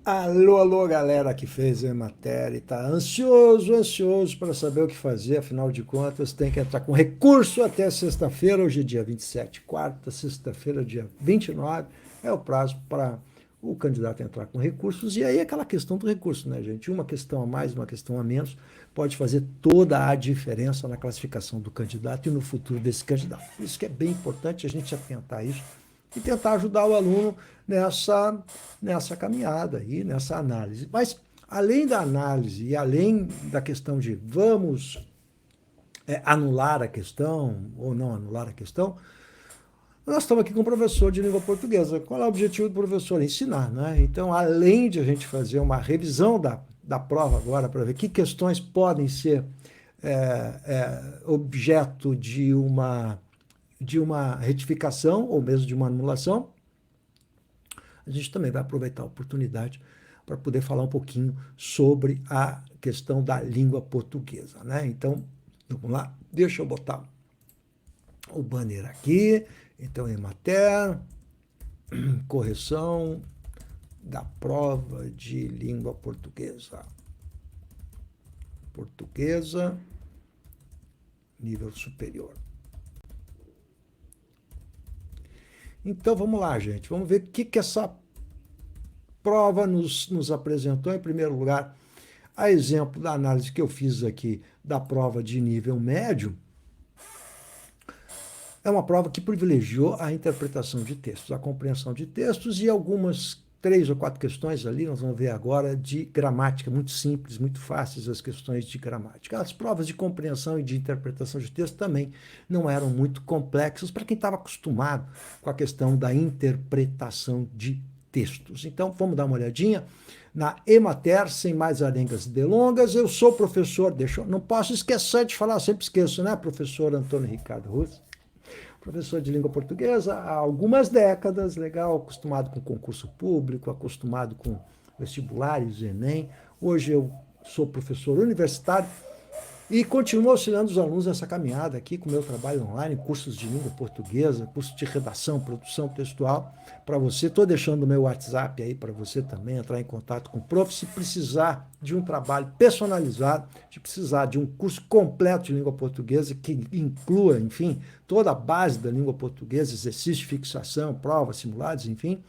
Alô, alô, galera que fez a matéria e tá ansioso para saber o que fazer, afinal de contas tem que entrar com recurso até sexta-feira, hoje é dia 27, quarta, sexta-feira, dia 29, é o prazo para o candidato entrar com recursos, e aí aquela questão do recurso, né, gente? Uma questão a mais, uma questão a menos, pode fazer toda a diferença na classificação do candidato e no futuro desse candidato. Por isso que é bem importante a gente atentar a isso e tentar ajudar o aluno nessa caminhada aí, nessa análise. Mas, além da análise e além da questão de vamos anular a questão ou não anular a questão, nós estamos aqui com um professor de língua portuguesa. Qual é o objetivo do professor? Ensinar, né? Então, além de a gente fazer uma revisão da prova agora para ver que questões podem ser objeto de uma retificação ou mesmo de uma anulação, a gente também vai aproveitar a oportunidade para poder falar um pouquinho sobre a questão da língua portuguesa, né? Então, vamos lá, deixa eu botar o banner aqui. Então, Emater, correção da prova de língua portuguesa. Portuguesa, nível superior. Então, vamos lá, gente. Vamos ver o que essa prova nos apresentou. Em primeiro lugar, a exemplo da análise que eu fiz aqui da prova de nível médio, é uma prova que privilegiou a interpretação de textos, a compreensão de textos e algumas 3 ou 4 questões ali, nós vamos ver agora, de gramática, muito simples, muito fáceis as questões de gramática. As provas de compreensão e de interpretação de texto também não eram muito complexas para quem estava acostumado com a questão da interpretação de textos. Então, vamos dar uma olhadinha na Emater, sem mais arengas e delongas. Eu sou professor, não posso esquecer de falar, sempre esqueço, né, professor Antônio Ricardo Russo, professor de língua portuguesa há algumas décadas, legal, acostumado com concurso público, acostumado com vestibulares, Enem. Hoje eu sou professor universitário e continuo auxiliando os alunos nessa caminhada aqui com o meu trabalho online, cursos de língua portuguesa, curso de redação, produção textual para você. Estou deixando o meu WhatsApp aí para você também entrar em contato com o prof. Se precisar de um trabalho personalizado, se precisar de um curso completo de língua portuguesa que inclua, enfim, toda a base da língua portuguesa, exercício de fixação, provas, simulados, enfim,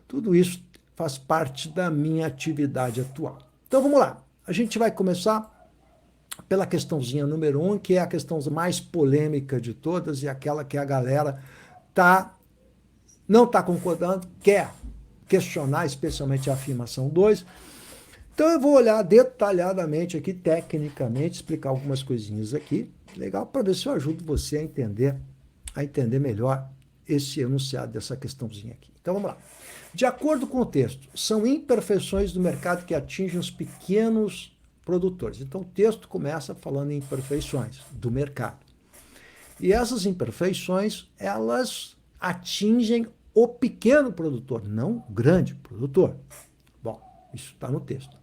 tudo isso faz parte da minha atividade atual. Então vamos lá, a gente vai começar pela questãozinha número 1, que é a questão mais polêmica de todas e aquela que a galera não está concordando, quer questionar, especialmente a afirmação 2. Então eu vou olhar detalhadamente aqui, tecnicamente, explicar algumas coisinhas aqui, legal, para ver se eu ajudo você a entender melhor esse enunciado dessa questãozinha aqui. Então vamos lá. De acordo com o texto, são imperfeições do mercado que atingem os pequenos produtores. Então o texto começa falando em imperfeições do mercado. E essas imperfeições, elas atingem o pequeno produtor, não o grande produtor. Bom, isso está no texto.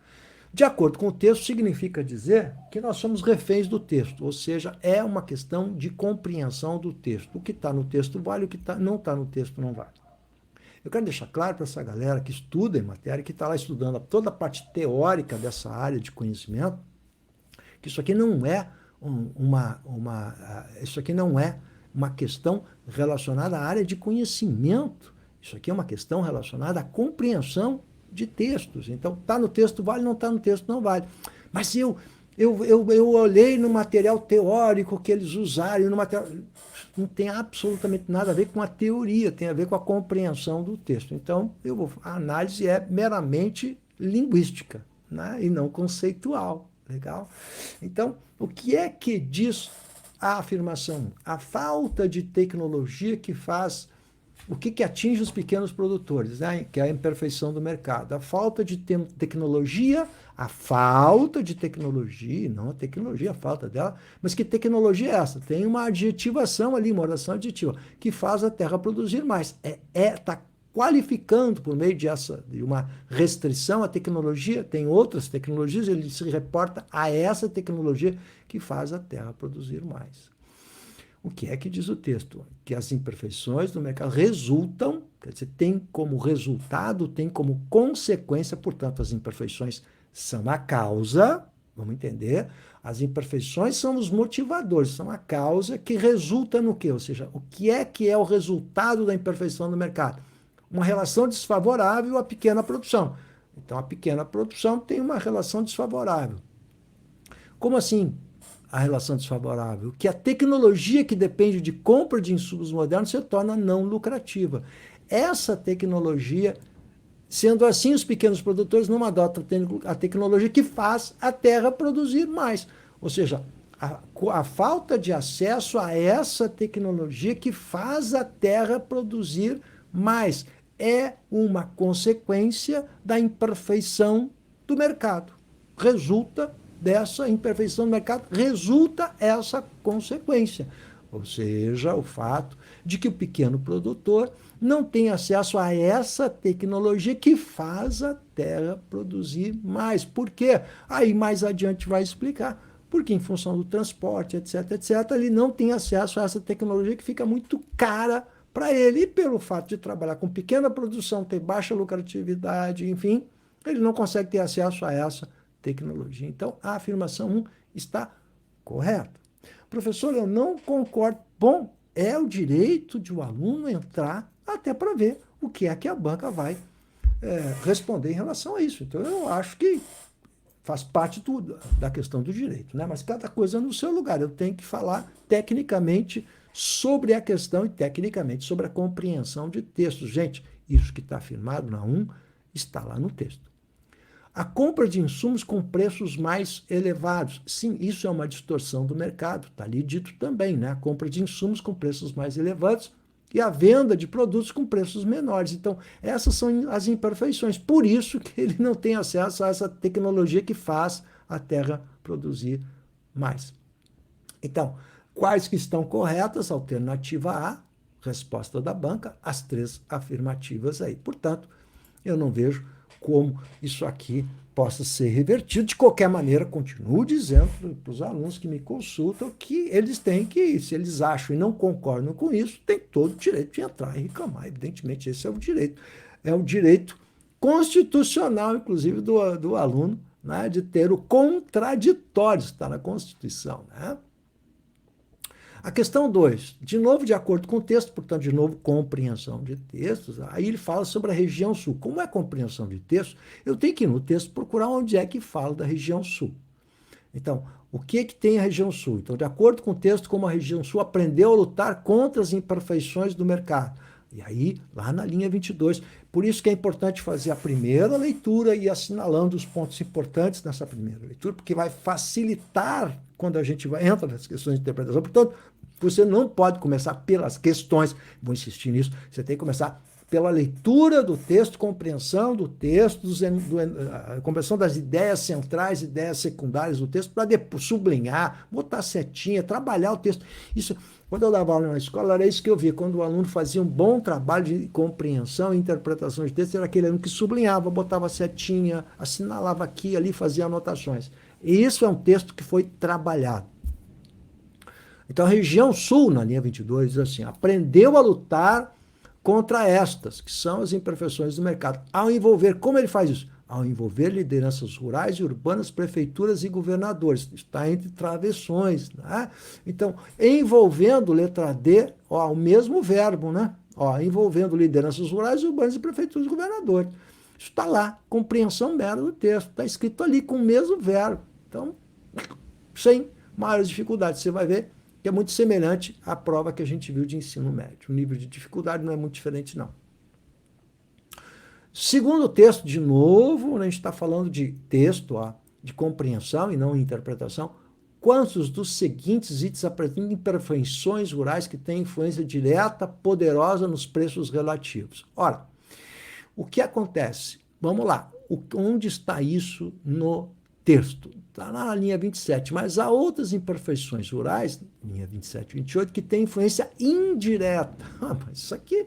De acordo com o texto, significa dizer que nós somos reféns do texto, ou seja, é uma questão de compreensão do texto. O que está no texto vale, o que não está no texto não vale. Eu quero deixar claro para essa galera que estuda em matéria, que está lá estudando toda a parte teórica dessa área de conhecimento, que isso aqui não é isso aqui não é uma questão relacionada à área de conhecimento. Isso aqui é uma questão relacionada à compreensão de textos. Então, está no texto vale, não está no texto não vale. Mas eu olhei no material teórico que eles usaram, no material, não tem absolutamente nada a ver com a teoria, tem a ver com a compreensão do texto. Então, a análise é meramente linguística, né? E não conceitual. Legal? Então, o que é que diz a afirmação? A falta de tecnologia que faz o que atinge os pequenos produtores, né? Que é a imperfeição do mercado. A falta de tecnologia, não a tecnologia, a falta dela, mas que tecnologia é essa? Tem uma adjetivação ali, uma oração adjetiva, que faz a terra produzir mais. Está qualificando por meio de uma restrição à tecnologia, tem outras tecnologias, ele se reporta a essa tecnologia que faz a terra produzir mais. O que é que diz o texto? Que as imperfeições do mercado resultam, quer dizer, tem como resultado, tem como consequência, portanto, as imperfeições são a causa, vamos entender, as imperfeições são os motivadores, são a causa que resulta no quê? Ou seja, o que é o resultado da imperfeição do mercado? Uma relação desfavorável à pequena produção. Então, a pequena produção tem uma relação desfavorável. Como assim a relação desfavorável? Que a tecnologia que depende de compra de insumos modernos se torna não lucrativa. Essa tecnologia, sendo assim, os pequenos produtores não adotam a tecnologia que faz a terra produzir mais. Ou seja, a falta de acesso a essa tecnologia que faz a terra produzir mais é uma consequência da imperfeição do mercado. Resulta dessa imperfeição do mercado, resulta essa consequência. Ou seja, o fato de que o pequeno produtor não tem acesso a essa tecnologia que faz a terra produzir mais. Por quê? Aí mais adiante vai explicar. Porque em função do transporte, etc., etc., ele não tem acesso a essa tecnologia que fica muito cara para ele. E pelo fato de trabalhar com pequena produção, ter baixa lucratividade, enfim, ele não consegue ter acesso a essa tecnologia. Então, a afirmação 1 está correta. Professor, eu não concordo. Bom, é o direito de o aluno entrar até para ver o que é que a banca vai responder em relação a isso. Então, eu acho que faz parte da questão do direito, né? Mas cada coisa no seu lugar. Eu tenho que falar tecnicamente sobre a questão e tecnicamente sobre a compreensão de textos. Gente, isso que está afirmado na 1 está lá no texto. A compra de insumos com preços mais elevados. Sim, isso é uma distorção do mercado. Está ali dito também, né? A compra de insumos com preços mais elevados e a venda de produtos com preços menores. Então, essas são as imperfeições. Por isso que ele não tem acesso a essa tecnologia que faz a terra produzir mais. Então, quais que estão corretas? Alternativa A, resposta da banca, as 3 afirmativas aí. Portanto, eu não vejo como isso aqui possa ser revertido. De qualquer maneira, continuo dizendo para os alunos que me consultam que eles têm que, se eles acham e não concordam com isso, tem todo o direito de entrar e reclamar. Evidentemente, esse é o direito. É um direito constitucional, inclusive, do aluno, né, de ter o contraditório, está na Constituição, né? A questão 2, de novo, de acordo com o texto, portanto, de novo, compreensão de textos, aí ele fala sobre a região sul. Como é compreensão de texto, eu tenho que ir no texto procurar onde é que fala da região sul. Então, o que tem a região sul? Então, de acordo com o texto, como a região sul aprendeu a lutar contra as imperfeições do mercado. E aí, lá na linha 22, por isso que é importante fazer a primeira leitura e ir assinalando os pontos importantes nessa primeira leitura, porque vai facilitar quando a gente entra nas questões de interpretação. Portanto, você não pode começar pelas questões, vou insistir nisso, você tem que começar pela leitura do texto, compreensão do texto, compreensão das ideias centrais, ideias secundárias do texto, para depois sublinhar, botar setinha, trabalhar o texto. Isso, quando eu dava aula na escola, era isso que eu via. Quando o aluno fazia um bom trabalho de compreensão e interpretação de texto, era aquele aluno que sublinhava, botava setinha, assinalava aqui e ali, fazia anotações. E isso é um texto que foi trabalhado. Então, a região sul, na linha 22, diz assim, aprendeu a lutar contra estas, que são as imperfeições do mercado, ao envolver, como ele faz isso? Ao envolver lideranças rurais e urbanas, prefeituras e governadores. Está entre travessões, né? Então, envolvendo, letra D, ó, o mesmo verbo, né? Ó, envolvendo lideranças rurais, urbanas e prefeituras e governadores. Isso está lá, compreensão mera do texto, está escrito ali com o mesmo verbo. Então, sem maiores dificuldades, você vai ver que é muito semelhante à prova que a gente viu de ensino médio. O nível de dificuldade não é muito diferente, não. Segundo o texto, de novo, a gente está falando de texto, ó, de compreensão e não interpretação. Quantos dos seguintes itens apresentam imperfeições rurais que têm influência direta, poderosa nos preços relativos? Ora, o que acontece? Vamos lá. Onde está isso no texto? Está na linha 27, mas há outras imperfeições rurais, linha 27 e 28, que têm influência indireta. Mas isso aqui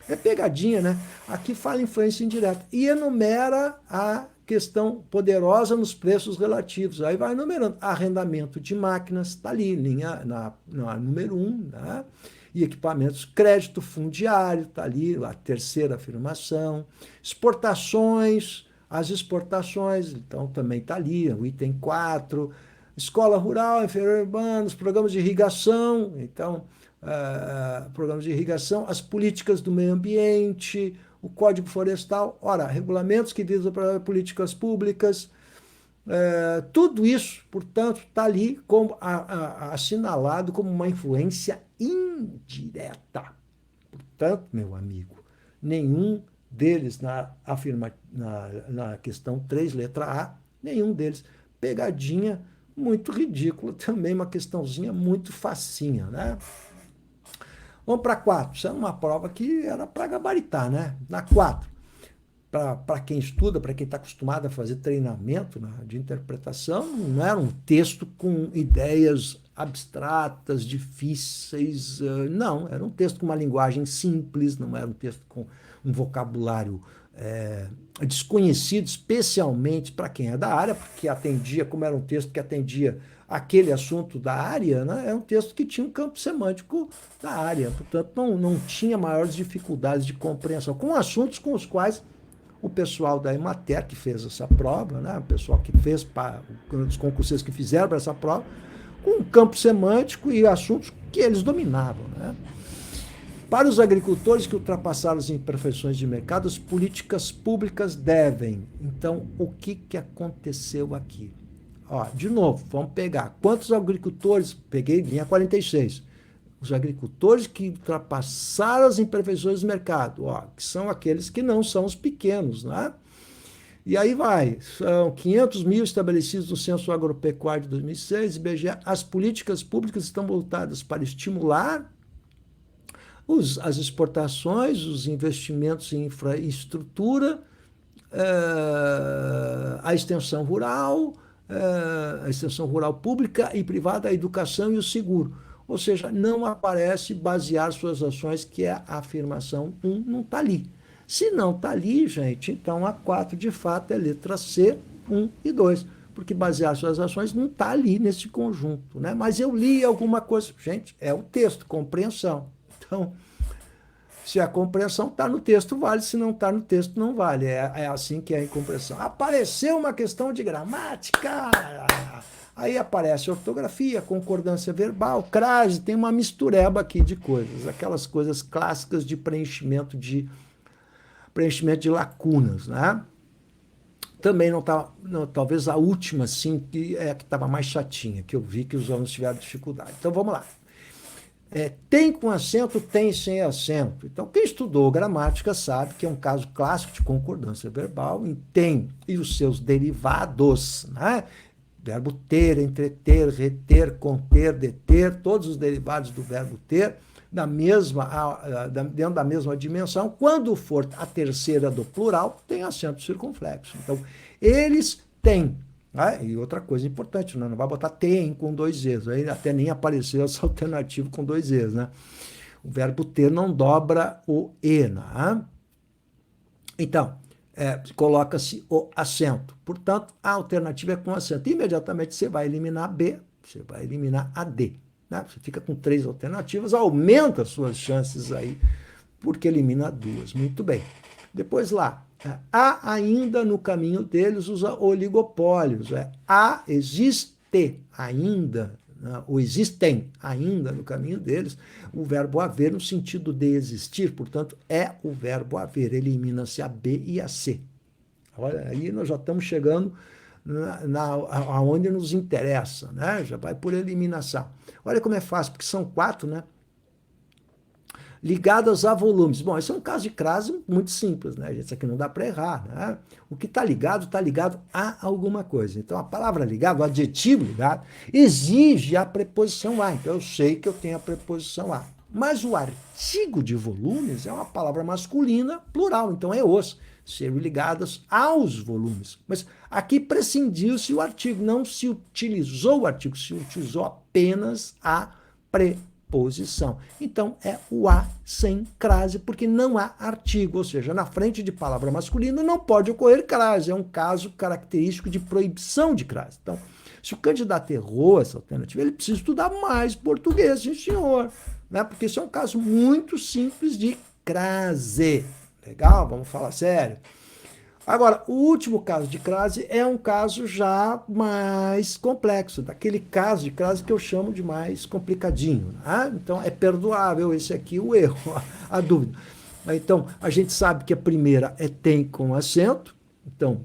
é pegadinha, né? Aqui fala influência indireta e enumera a questão poderosa nos preços relativos. Aí vai numerando. Arrendamento de máquinas, está ali, linha na número 1, né? E equipamentos, crédito fundiário, está ali, a terceira afirmação. Exportações, as exportações, então também está ali, o item 4. Escola rural, inferior urbanos, programas de irrigação, então, programas de irrigação, as políticas do meio ambiente, o Código Florestal, ora, regulamentos que dizem para políticas públicas, tudo isso, portanto, está ali como assinalado como uma influência indireta. Portanto, meu amigo, nenhum deles na questão 3, letra A, nenhum deles, pegadinha muito ridícula, também uma questãozinha muito facinha, né? Vamos para 4, isso é uma prova que era para gabaritar, né? Na 4, para quem estuda, para quem está acostumado a fazer treinamento de interpretação, não era um texto com ideias abstratas, difíceis, não, era um texto com uma linguagem simples, não era um texto com um vocabulário desconhecido, especialmente para quem é da área, porque atendia, como era um texto que atendia aquele assunto da área, né, é um texto que tinha um campo semântico da área, portanto não tinha maiores dificuldades de compreensão, com assuntos com os quais o pessoal da Emater, que fez essa prova, né, o pessoal que fez, os concurseiros que fizeram para essa prova, com um campo semântico e assuntos que eles dominavam, né? Para os agricultores que ultrapassaram as imperfeições de mercado, as políticas públicas devem. Então, o que aconteceu aqui? Ó, de novo, vamos pegar. Quantos agricultores? Peguei linha 46. Os agricultores que ultrapassaram as imperfeições do mercado, ó, que são aqueles que não são os pequenos, né? E aí vai, são 500 mil estabelecidos no Censo Agropecuário de 2006, IBGE. As políticas públicas estão voltadas para estimular as exportações, os investimentos em infraestrutura, a extensão rural pública e privada, a educação e o seguro. Ou seja, não aparece basear suas ações, que é a afirmação 1, não está ali. Se não está ali, gente, então a 4 de fato é letra C, 1 e 2, porque basear suas ações não está ali nesse conjunto, né? Mas eu li alguma coisa, gente, é o texto, compreensão. Então, se a compreensão está no texto, vale, se não está no texto, não vale. É assim que é a incompreensão. Apareceu uma questão de gramática, aí aparece ortografia, concordância verbal, crase, tem uma mistureba aqui de coisas, aquelas coisas clássicas de preenchimento de lacunas, né? Também não estava, talvez a última, sim, que estava mais chatinha, que eu vi que os alunos tiveram dificuldade. Então, vamos lá. Tem com acento, tem sem acento. Então, quem estudou gramática sabe que é um caso clássico de concordância verbal, em tem e os seus derivados, né? Verbo ter, entreter, reter, conter, deter, todos os derivados do verbo ter, dentro da mesma dimensão. Quando for a terceira do plural, tem acento circunflexo. Então, eles têm. E outra coisa importante, né? Não vai botar tem com 2 E's, aí até nem apareceu essa alternativa com 2 E's, né? O verbo ter não dobra o E, né? Então, coloca-se o acento. Portanto, a alternativa é com acento. Imediatamente você vai eliminar B, você vai eliminar a D. Né? Você fica com 3 alternativas, aumenta as suas chances aí, porque elimina 2. Muito bem. Depois lá, há ainda no caminho deles os oligopólios. Existe ainda, né? Ou existem ainda no caminho deles o verbo haver no sentido de existir, portanto, é o verbo haver. Elimina-se a B e a C. Olha, aí nós já estamos chegando aonde nos interessa, né? Já vai por eliminação. Olha como é fácil, porque são 4, né? Ligadas a volumes. Bom, esse é um caso de crase muito simples, né? Isso aqui não dá para errar, né? O que está ligado a alguma coisa. Então, a palavra ligado, o adjetivo ligado, exige a preposição a. Então, eu sei que eu tenho a preposição a. Mas o artigo de volumes é uma palavra masculina, plural. Então, é os. Serem ligadas aos volumes. Mas aqui prescindiu-se o artigo, não se utilizou o artigo, se utilizou apenas a preposição. preposição. Então, é o a sem crase, porque não há artigo, ou seja, na frente de palavra masculina não pode ocorrer crase, é um caso característico de proibição de crase. Então, se o candidato errou essa alternativa, ele precisa estudar mais português, sim senhor, né? Porque isso é um caso muito simples de crase. Legal? Vamos falar sério. Agora, o último caso de crase é um caso já mais complexo, daquele caso de crase que eu chamo de mais complicadinho. Né? Então, é perdoável esse aqui o erro, a dúvida. Então, a gente sabe que a primeira é tem com acento, então,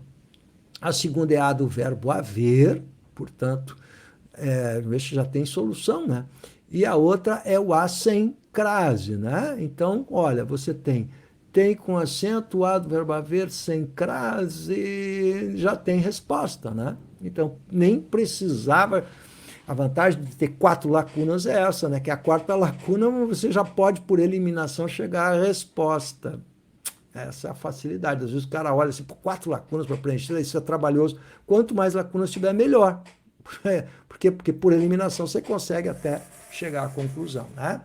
a segunda é a do verbo haver, portanto, esse já tem solução, né? E a outra é o a sem crase, né? Então, olha, você tem com acento, a do verbo haver, sem crase, já tem resposta, né? Então, nem precisava. A vantagem de ter 4 lacunas é essa, né? Que a quarta lacuna você já pode, por eliminação, chegar à resposta. Essa é a facilidade. Às vezes o cara olha assim, por 4 lacunas para preencher, isso é trabalhoso. Quanto mais lacunas tiver, melhor. Porque por eliminação você consegue até chegar à conclusão, né?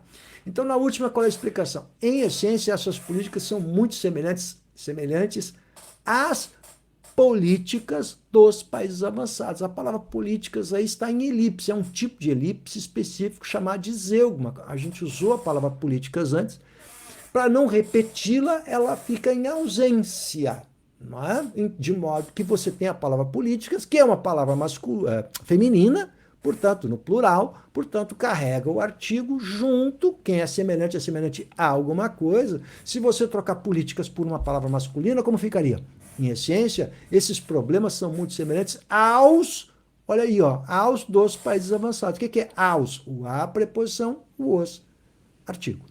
Então, na última, qual é a explicação? Em essência, essas políticas são muito semelhantes às políticas dos países avançados. A palavra políticas aí está em elipse, é um tipo de elipse específico chamado de zeugma. A gente usou a palavra políticas antes. Para não repeti-la, ela fica em ausência. Não é? De modo que você tem a palavra políticas, que é uma palavra feminina, portanto, no plural, portanto, carrega o artigo junto, quem é semelhante a alguma coisa. Se você trocar políticas por uma palavra masculina, como ficaria? Em essência, esses problemas são muito semelhantes olha aí, aos dos países avançados. O que é aos? O a, preposição, o os, artigo.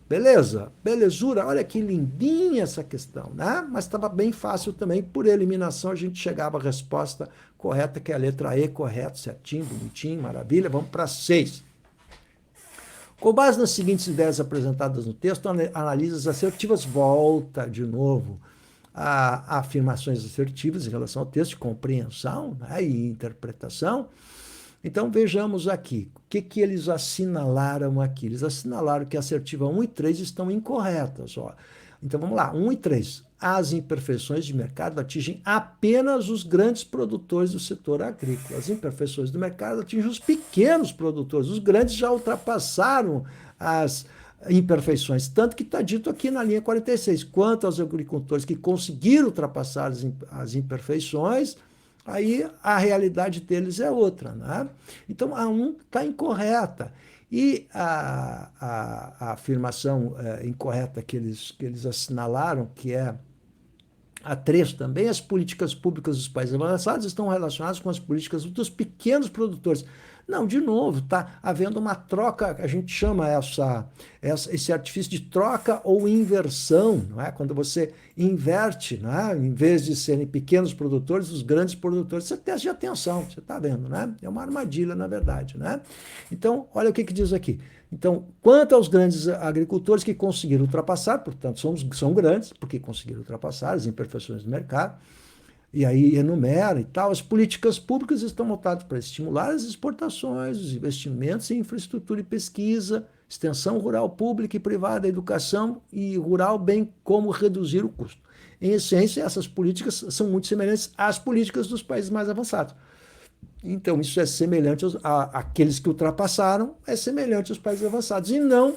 Beleza? Belezura? Olha que lindinha essa questão, né? Mas estava bem fácil também. Por eliminação, a gente chegava à resposta correta, que é a letra E, correto, certinho, bonitinho, maravilha. Vamos para 6. Com base nas seguintes ideias apresentadas no texto, analisa as assertivas. Volta de novo a afirmações assertivas em relação ao texto, compreensão, né, e interpretação. Então, vejamos aqui, o que eles assinalaram aqui? Eles assinalaram que a assertiva 1 e 3 estão incorretas. Ó. Então, vamos lá, 1 e 3. As imperfeições de mercado atingem apenas os grandes produtores do setor agrícola. As imperfeições do mercado atingem os pequenos produtores. Os grandes já ultrapassaram as imperfeições, tanto que está dito aqui na linha 46. Quanto aos agricultores que conseguiram ultrapassar as imperfeições, aí a realidade deles é outra, né? Então, a 1 está incorreta. E a afirmação incorreta que eles assinalaram, que é a 3 também, as políticas públicas dos países avançados estão relacionadas com as políticas dos pequenos produtores. Não, de novo, está havendo uma troca, a gente chama esse artifício de troca ou inversão, não é? Quando você inverte, não é? Em vez de serem pequenos produtores, os grandes produtores. Isso é teste de atenção, você está vendo, né? É uma armadilha, na verdade, né? Então, olha o que diz aqui. Então, quanto aos grandes agricultores que conseguiram ultrapassar, portanto, são grandes, porque conseguiram ultrapassar as imperfeições do mercado, e aí enumera e tal, as políticas públicas estão voltadas para estimular as exportações, os investimentos em infraestrutura e pesquisa, extensão rural pública e privada, educação e rural, bem como reduzir o custo. Em essência, essas políticas são muito semelhantes às políticas dos países mais avançados. Então, isso é semelhante àqueles que ultrapassaram, é semelhante aos países avançados. E não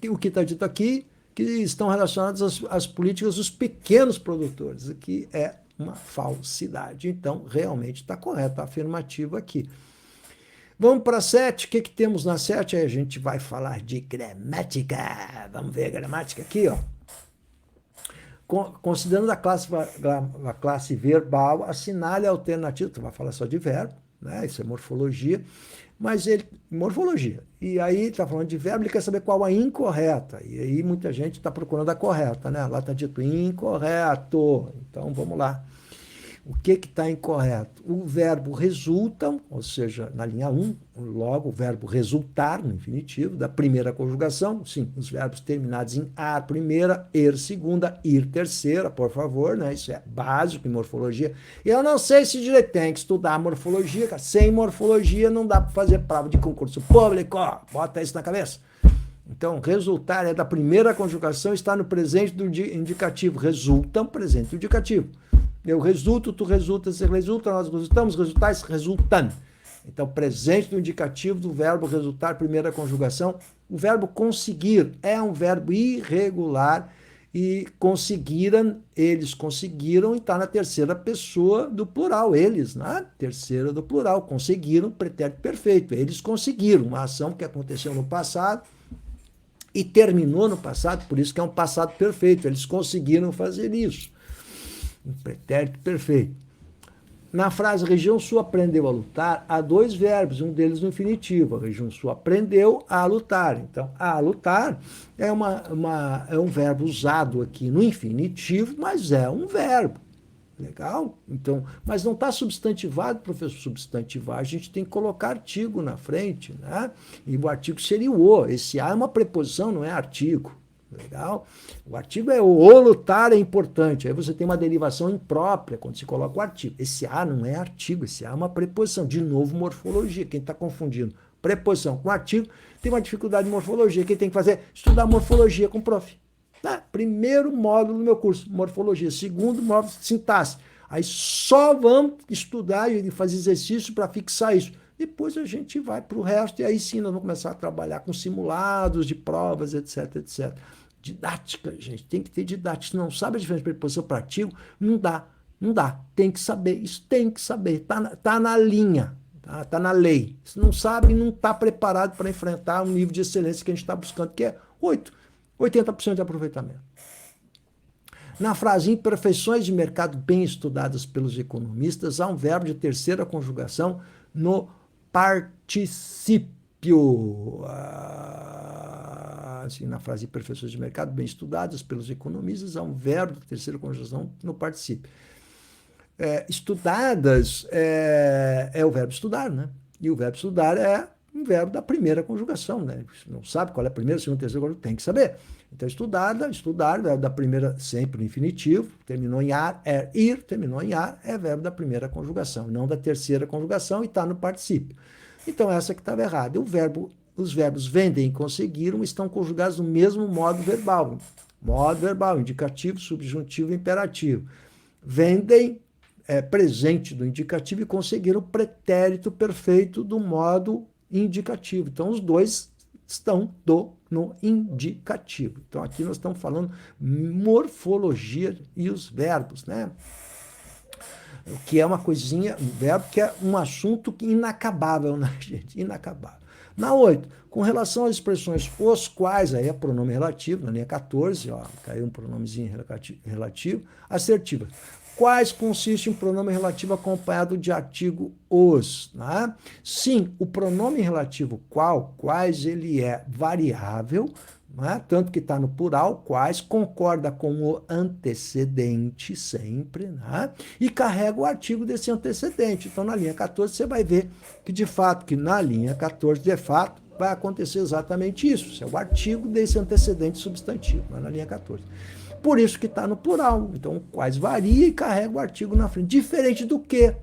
o que está dito aqui, que estão relacionados às políticas dos pequenos produtores, o que é uma falsidade. Então, realmente está correta a afirmativa aqui. Vamos para 7. O que temos na 7? Aí a gente vai falar de gramática. Vamos ver a gramática aqui, ó. Considerando a classe verbal, assinale a alternativa. Tu vai falar só de verbo, né? Isso é morfologia. Mas morfologia. E aí está falando de verbo, ele quer saber qual a incorreta. E aí muita gente está procurando a correta, né? Lá está dito incorreto. Então vamos lá. O que está incorreto? O verbo resultam, ou seja, na linha 1, logo o verbo resultar, no infinitivo, da primeira conjugação, sim, os verbos terminados em ar primeira, segunda, ir terceira, por favor, né? Isso é básico em morfologia. Eu não sei se direito tem que estudar morfologia, cara. Sem morfologia não dá para fazer prova de concurso público, bota isso na cabeça. Então, resultar é da primeira conjugação, está no presente do indicativo. Resultam, presente do indicativo. Eu resulto, tu resultas, você resulta, nós resultamos, resultais, resultando. Então, presente do indicativo do verbo resultar, primeira conjugação. O verbo conseguir é um verbo irregular e conseguiram, eles conseguiram, e está na terceira pessoa do plural. Eles, na terceira do plural, conseguiram, pretérito perfeito. Eles conseguiram uma ação que aconteceu no passado e terminou no passado, por isso que é um passado perfeito. Eles conseguiram fazer isso. Um pretérito perfeito. Na frase região sul aprendeu a lutar, há dois verbos, um deles no infinitivo. A região sul aprendeu a lutar. Então, a lutar é um verbo usado aqui no infinitivo, mas é um verbo. Legal? Então, mas não está substantivado, professor. Substantivar, a gente tem que colocar artigo na frente, né? E o artigo seria o. Esse a é uma preposição, não é artigo. Legal? O artigo é o lutar é importante. Aí você tem uma derivação imprópria quando se coloca o artigo. Esse a não é artigo, esse a é uma preposição. De novo, morfologia. Quem está confundindo preposição com artigo tem uma dificuldade de morfologia. Quem tem que fazer? Estudar morfologia com o prof. Tá? Primeiro módulo do meu curso, morfologia. Segundo módulo, sintaxe. Aí só vamos estudar e fazer exercício para fixar isso. Depois a gente vai para o resto e aí sim nós vamos começar a trabalhar com simulados de provas, etc, etc. Didática, gente, tem que ter didática. Se não sabe a diferença de preposição para artigo, não dá. Tem que saber, isso tem que saber. Tá na linha, tá na lei. Se não sabe, não está preparado para enfrentar um nível de excelência que a gente está buscando, que é 80% de aproveitamento. Na frase imperfeições de mercado bem estudadas pelos economistas, há um verbo de terceira conjugação no particípio. Assim, na frase imperfeições de mercado bem estudadas pelos economistas, há um verbo de terceira conjugação no particípio. Estudadas é o verbo estudar, né? E o verbo estudar é um verbo da primeira conjugação, né? Se não sabe qual é a primeira, segunda, terceira conjugação, tem que saber. Então, estudar, verbo da primeira, sempre no infinitivo, terminou em ar, ir, terminou em ar, é verbo da primeira conjugação, não da terceira conjugação e está no particípio. Então, essa que estava errada. Os verbos vendem e conseguiram estão conjugados no mesmo modo verbal. Modo verbal, indicativo, subjuntivo e imperativo. Vendem presente do indicativo e conseguiram o pretérito perfeito do modo indicativo. Então, os dois estão no indicativo. Então, aqui nós estamos falando morfologia e os verbos, né? Que é uma coisinha, um verbo que é um assunto inacabável, né, gente? Inacabável. Na 8, com relação às expressões os quais, aí é pronome relativo, na linha 14, ó, caiu um pronomezinho relativo, assertiva. Quais consiste em pronome relativo acompanhado de artigo os, né? Sim, o pronome relativo quais, ele é variável, né? Tanto que está no plural, quais, concorda com o antecedente sempre, né? E carrega o artigo desse antecedente. Então, na linha 14, você vai ver que, de fato, vai acontecer exatamente isso. Isso é o artigo desse antecedente substantivo, lá na linha 14. Por isso que está no plural. Então, quais varia e carrega o artigo na frente. Diferente do que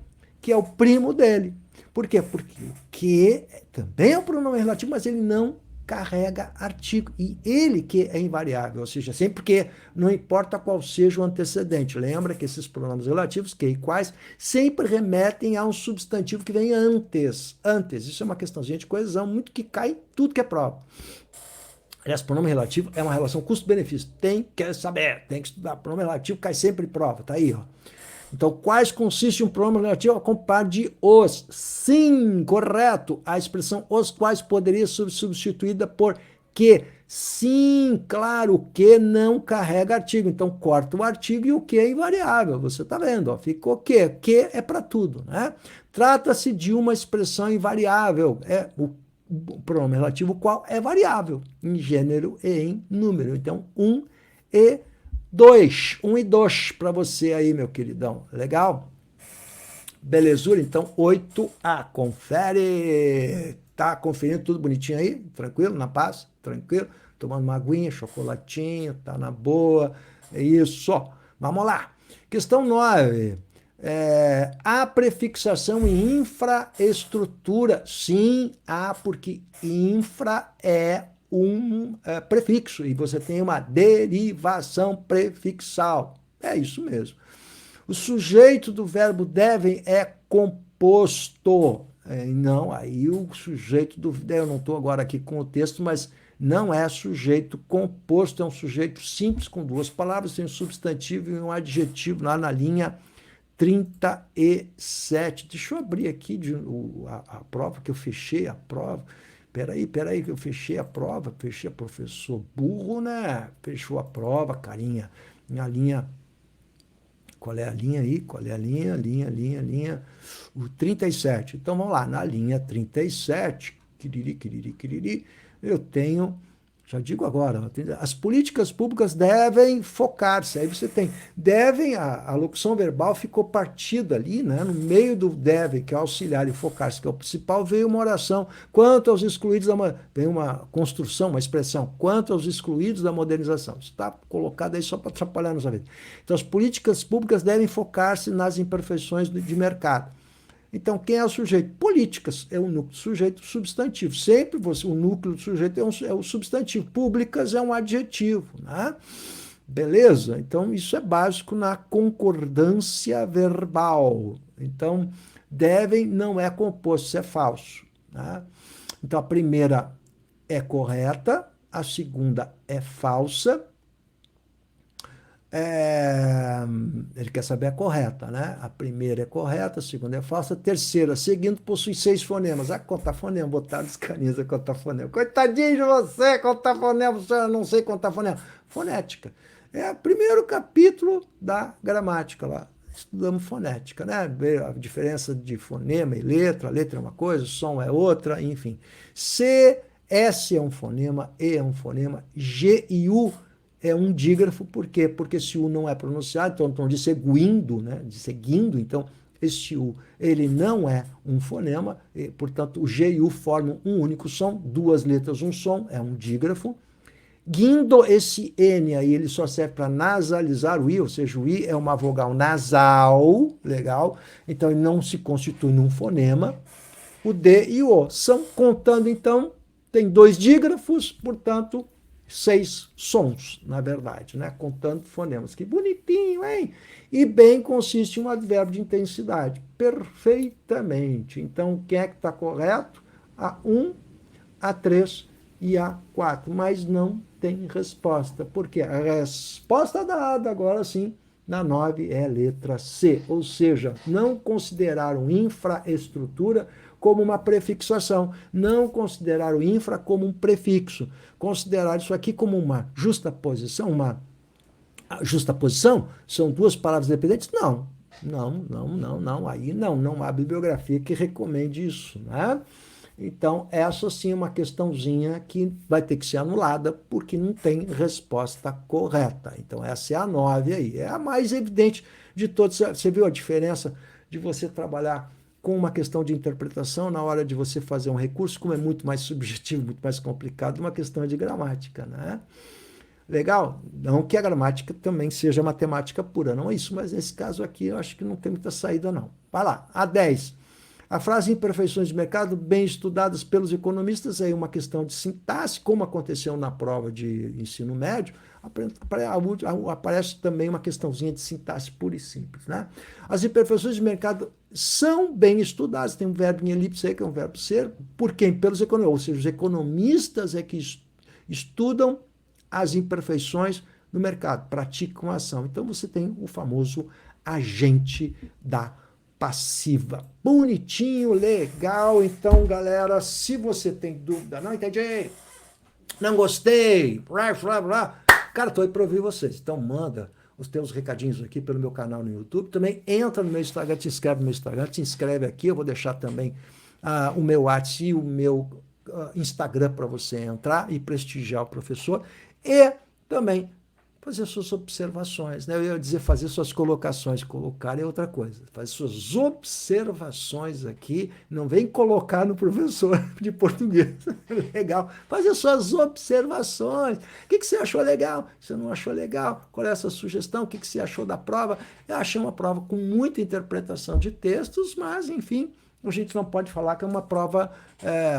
é o primo dele. Por quê? Porque o que também é um pronome relativo, mas ele não carrega artigo. E ele que é invariável, ou seja, sempre que não importa qual seja o antecedente. Lembra que esses pronomes relativos, que e quais, sempre remetem a um substantivo que vem antes. Isso é uma questãozinha de coesão, muito que cai em tudo que é prova. Aliás, pronome relativo é uma relação custo-benefício. Tem que saber, tem que estudar. Pronome relativo cai sempre em prova, tá aí, ó. Então, quais consiste um pronome relativo acompanhado de os? Sim, correto. A expressão os quais poderia ser substituída por que. Sim, claro, o que não carrega artigo. Então, corta o artigo e o que é invariável. Você está vendo, ó, ficou que. Que é para tudo, né? Trata-se de uma expressão invariável. O pronome relativo qual é variável em gênero e em número. Então, 1 e 2 para você aí, meu queridão. Legal? Belezura? Então, 8A. Confere. Tá conferindo tudo bonitinho aí? Tranquilo? Na paz? Tranquilo? Tomando uma aguinha, chocolatinho, tá na boa. É isso. Vamos lá. Questão 9. A prefixação em infraestrutura. Sim, há, porque infra é um prefixo e você tem uma derivação prefixal. É isso mesmo. O sujeito do verbo devem é composto. Não, aí o sujeito do... Eu não estou agora aqui com o texto, mas não é sujeito composto, é um sujeito simples com duas palavras, tem um substantivo e um adjetivo lá na linha 37. Deixa eu abrir aqui a prova, que eu fechei a prova. Peraí, que eu fechei a prova, professor burro, né? Fechou a prova, carinha. Na linha... Qual é a linha aí? Qual é a linha? Linha. O 37. Então, vamos lá. Na linha 37, eu tenho... Já digo agora, as políticas públicas devem focar-se. Aí você tem, devem, a locução verbal ficou partida ali, né? No meio do deve, que é auxiliar, e focar-se, que é o principal, veio uma oração. Quanto aos excluídos veio uma construção, uma expressão. Quanto aos excluídos da modernização. Isso está colocado aí só para atrapalhar a nossa vida. Então, as políticas públicas devem focar-se nas imperfeições de mercado. Então, quem é o sujeito? Políticas é o núcleo do sujeito substantivo. Sempre o núcleo do sujeito é o substantivo. Públicas é um adjetivo, né? Beleza? Então, isso é básico na concordância verbal. Então, devem não é composto, isso é falso, né? Então, a primeira é correta, a segunda é falsa. Ele quer saber a correta, né? A primeira é correta, a segunda é falsa, a terceira, seguindo, possui 6 fonemas. Contar fonema, botar as caninhas a contar fonema. Coitadinho de você, contar fonema, você não sei contar fonema. Fonética. É o primeiro capítulo da gramática lá. Estudamos fonética, né? A diferença de fonema e letra. A letra é uma coisa, o som é outra, enfim. C, S é um fonema, E é um fonema, G e U é um dígrafo. Por quê? Porque se U não é pronunciado, então de seguindo, né? De seguindo, então este U, ele não é um fonema, e, portanto, o G e U formam um único som, 2 letras, um som, é um dígrafo. Guindo, esse N aí, ele só serve para nasalizar o I, ou seja, o I é uma vogal nasal, legal? Então, ele não se constitui num fonema. O D e o O são, contando, então, tem 2 dígrafos, portanto, 6 sons, na verdade, né? Contando fonemas. Que bonitinho, hein? E bem consiste em um advérbio de intensidade. Perfeitamente. Então, quem é que está correto? A1, A3 e A4. Mas não tem resposta. Porque a resposta dada, agora sim, na 9 é a letra C. Ou seja, não consideraram infraestrutura como uma prefixação, não considerar o infra como um prefixo, considerar isso aqui como uma justaposição, são 2 palavras dependentes? Não, aí não há bibliografia que recomende isso, né? Então, essa sim é uma questãozinha que vai ter que ser anulada, porque não tem resposta correta. Então, essa é a 9 aí, é a mais evidente de todas. Você viu a diferença de você trabalhar com uma questão de interpretação na hora de você fazer um recurso, como é muito mais subjetivo, muito mais complicado, uma questão de gramática, né? Legal? Não que a gramática também seja matemática pura, não é isso, mas nesse caso aqui eu acho que não tem muita saída, não. Vai lá, A10. A frase imperfeições de mercado bem estudadas pelos economistas é uma questão de sintaxe, como aconteceu na prova de ensino médio, aparece também uma questãozinha de sintaxe pura e simples, né? As imperfeições de mercado são bem estudadas, tem um verbo em elipse aí, que é um verbo ser, por quem? Pelos economistas, ou seja, os economistas é que estudam as imperfeições no mercado, praticam a ação. Então, você tem o famoso agente da passiva. Bonitinho, legal. Então, galera, se você tem dúvida, não entendi, não gostei, blá, blá, blá, cara, tô aí para ouvir vocês. Então, manda os teus recadinhos aqui pelo meu canal no YouTube. Também entra no meu Instagram, te inscreve no meu Instagram, te inscreve aqui. Eu vou deixar também o meu WhatsApp e o meu Instagram para você entrar e prestigiar o professor. E também fazer suas observações, né? Eu ia dizer fazer suas colocações, colocar é outra coisa. Fazer suas observações aqui, não vem colocar no professor de português. Legal. Fazer suas observações. O que você achou legal? Você não achou legal? Qual é a sua sugestão? O que você achou da prova? Eu achei uma prova com muita interpretação de textos, mas, enfim, a gente não pode falar que é uma prova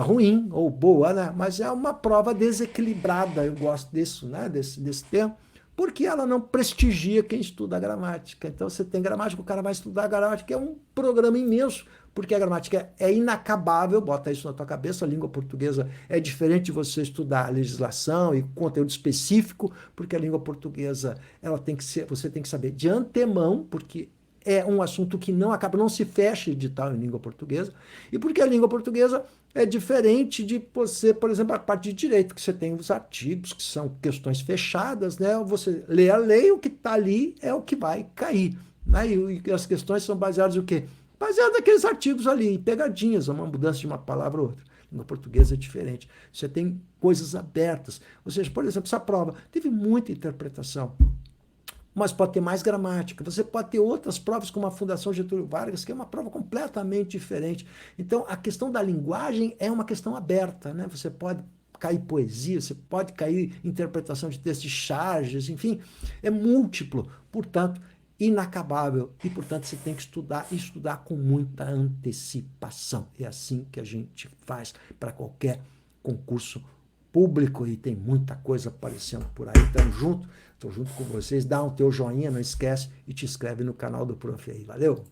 ruim ou boa, né? Mas é uma prova desequilibrada, eu gosto disso, né? desse termo, porque ela não prestigia quem estuda a gramática. Então, você tem gramática, o cara vai estudar a gramática, é um programa imenso, porque a gramática é inacabável, bota isso na tua cabeça, a língua portuguesa é diferente de você estudar a legislação e conteúdo específico, porque a língua portuguesa ela tem que ser, você tem que saber de antemão, porque é um assunto que não acaba, não se fecha edital em língua portuguesa, e porque a língua portuguesa é diferente de você, por exemplo, a parte de direito, que você tem os artigos, que são questões fechadas, né? Você lê a lei, o que está ali é o que vai cair. Né? E as questões são baseadas no quê? Baseadas naqueles artigos ali, pegadinhas, uma mudança de uma palavra ou outra. A língua portuguesa é diferente. Você tem coisas abertas. Ou seja, por exemplo, essa prova teve muita interpretação, mas pode ter mais gramática. Você pode ter outras provas, como a Fundação Getúlio Vargas, que é uma prova completamente diferente. Então, a questão da linguagem é uma questão aberta, né? Você pode cair poesia, você pode cair interpretação de textos de charges, enfim, é múltiplo, portanto, inacabável. E, portanto, você tem que estudar e estudar com muita antecipação. É assim que a gente faz para qualquer concurso público, e tem muita coisa aparecendo por aí. Estamos juntos, estou junto com vocês. Dá um teu joinha, não esquece, e te inscreve no canal do Prof. aí. Valeu!